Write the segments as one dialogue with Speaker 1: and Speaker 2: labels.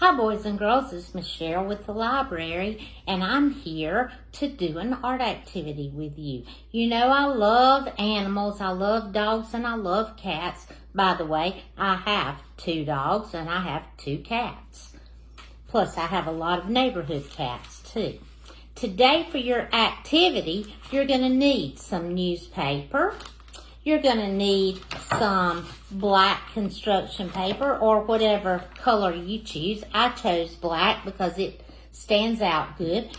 Speaker 1: Hi boys and girls, it's Michelle with the library, and I'm here to do an art activity with you. You know I love animals, I love dogs and I love cats. By the way, I have 2 dogs and I have 2 cats. Plus I have a lot of neighborhood cats too. Today for your activity, you're going to need some newspaper. You're going to need some black construction paper or whatever color you choose. I chose black because it stands out good.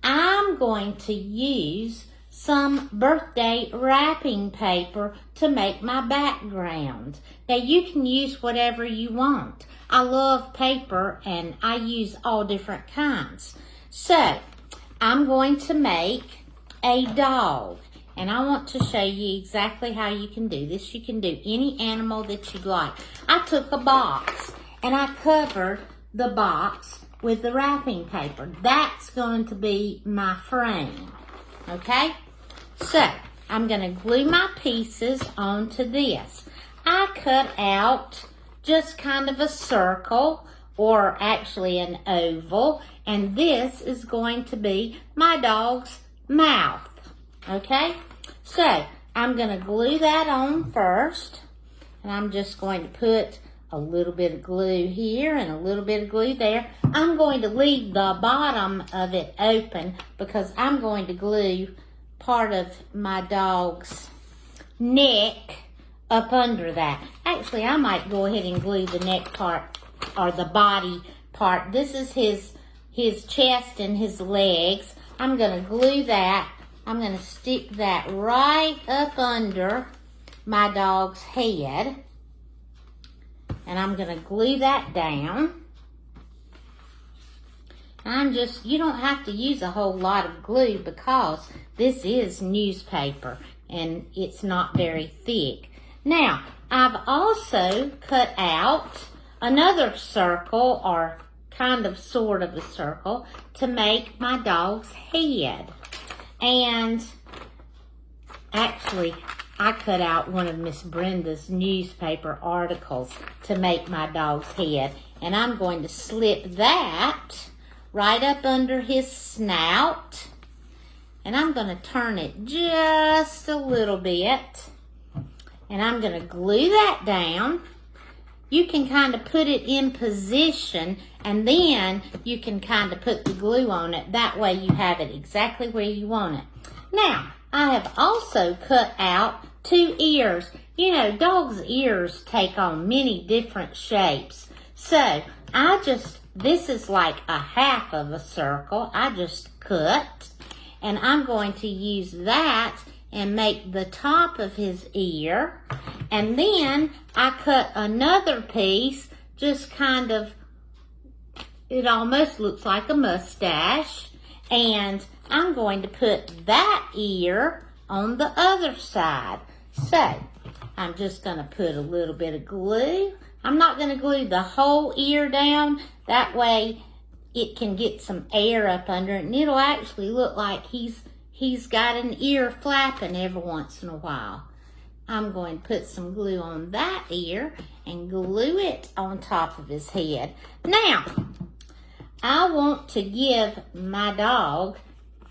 Speaker 1: I'm going to use some birthday wrapping paper to make my background. Now you can use whatever you want. I love paper and I use all different kinds. So I'm going to make a dog. And I want to show you exactly how you can do this. You can do any animal that you'd like. I took a box and I covered the box with the wrapping paper. That's going to be my frame, okay? So, I'm going to glue my pieces onto this. I cut out just kind of a circle, or actually an oval, and this is going to be my dog's mouth. Okay, so I'm going to glue that on first, and I'm just going to put a little bit of glue here and a little bit of glue there. I'm going to leave the bottom of it open because I'm going to glue part of my dog's neck up under that. Actually, I might go ahead and glue the neck part or the body part. This is his chest and his legs. I'm going to glue that. I'm going to stick that right up under my dog's head. And I'm going to glue that down. You don't have to use a whole lot of glue because this is newspaper and it's not very thick. Now, I've also cut out another circle or kind of sort of a circle to make my dog's head. And actually, I cut out one of Miss Brenda's newspaper articles to make my dog's head. And I'm going to slip that right up under his snout. And I'm going to turn it just a little bit. And I'm going to glue that down. You can kind of put it in position and then you can kind of put the glue on it. That way you have it exactly where you want it. Now, I have also cut out 2 ears. You know, dogs' ears take on many different shapes. So, this is like a half of a circle. I just cut. And I'm going to use that and make the top of his ear. And then I cut another piece, just kind of, it almost looks like a mustache. And I'm going to put that ear on the other side. So, I'm just going to put a little bit of glue. I'm not going to glue the whole ear down. That way it can get some air up under it. And it'll actually look like he's got an ear flapping every once in a while. I'm going to put some glue on that ear and glue it on top of his head. Now, I want to give my dog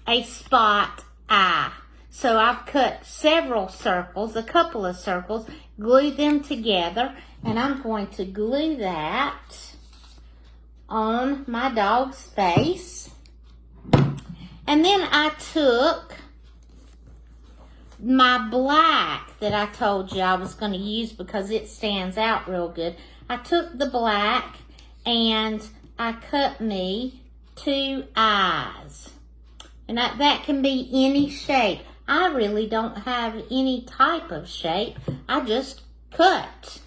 Speaker 1: a spot eye. So I've cut several circles, a couple of circles, glued them together, and I'm going to glue that on my dog's face. And then I took my black that I told you I was going to use because it stands out real good. I took the black and I cut me 2 eyes. And that can be any shape. I really don't have any type of shape. I just cut.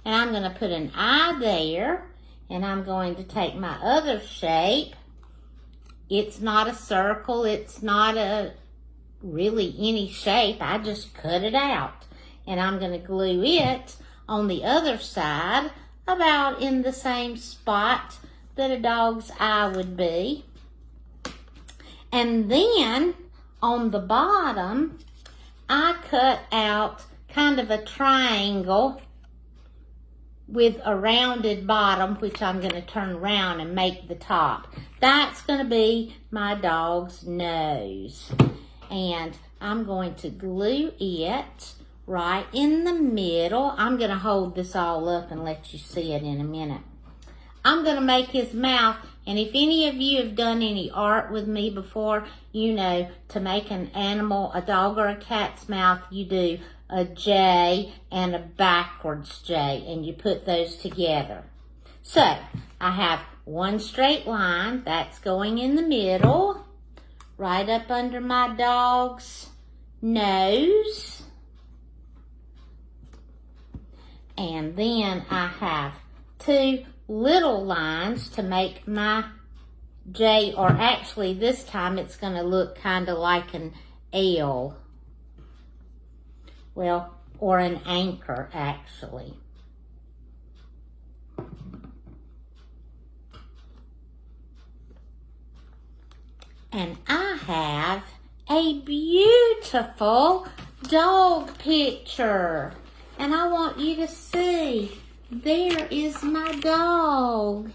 Speaker 1: And I'm going to put an eye there. And I'm going to take my other shape. It's not a circle. It's not really any shape. I just cut it out. And I'm going to glue it on the other side about in the same spot that a dog's eye would be. And then on the bottom, I cut out kind of a triangle with a rounded bottom, which I'm going to turn around and make the top. That's going to be my dog's nose. And I'm going to glue it right in the middle. I'm going to hold this all up and let you see it in a minute. I'm going to make his mouth, and if any of you have done any art with me before, you know to make an animal, a dog or a cat's mouth, you do a J and a backwards J, and you put those together. So, I have one straight line, that's going in the middle, right up under my dog's nose. And then I have two little lines to make my J, or actually this time it's going to look kind of like an L. Well, or an anchor actually. And I have a beautiful dog picture. And I want you to see, there is my dog.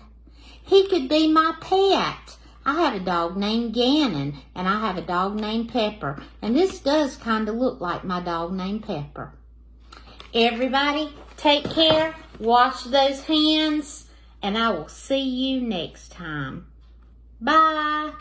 Speaker 1: He could be my pet. I have a dog named Gannon, and I have a dog named Pepper. And this does kind of look like my dog named Pepper. Everybody, take care, wash those hands, and I will see you next time. Bye.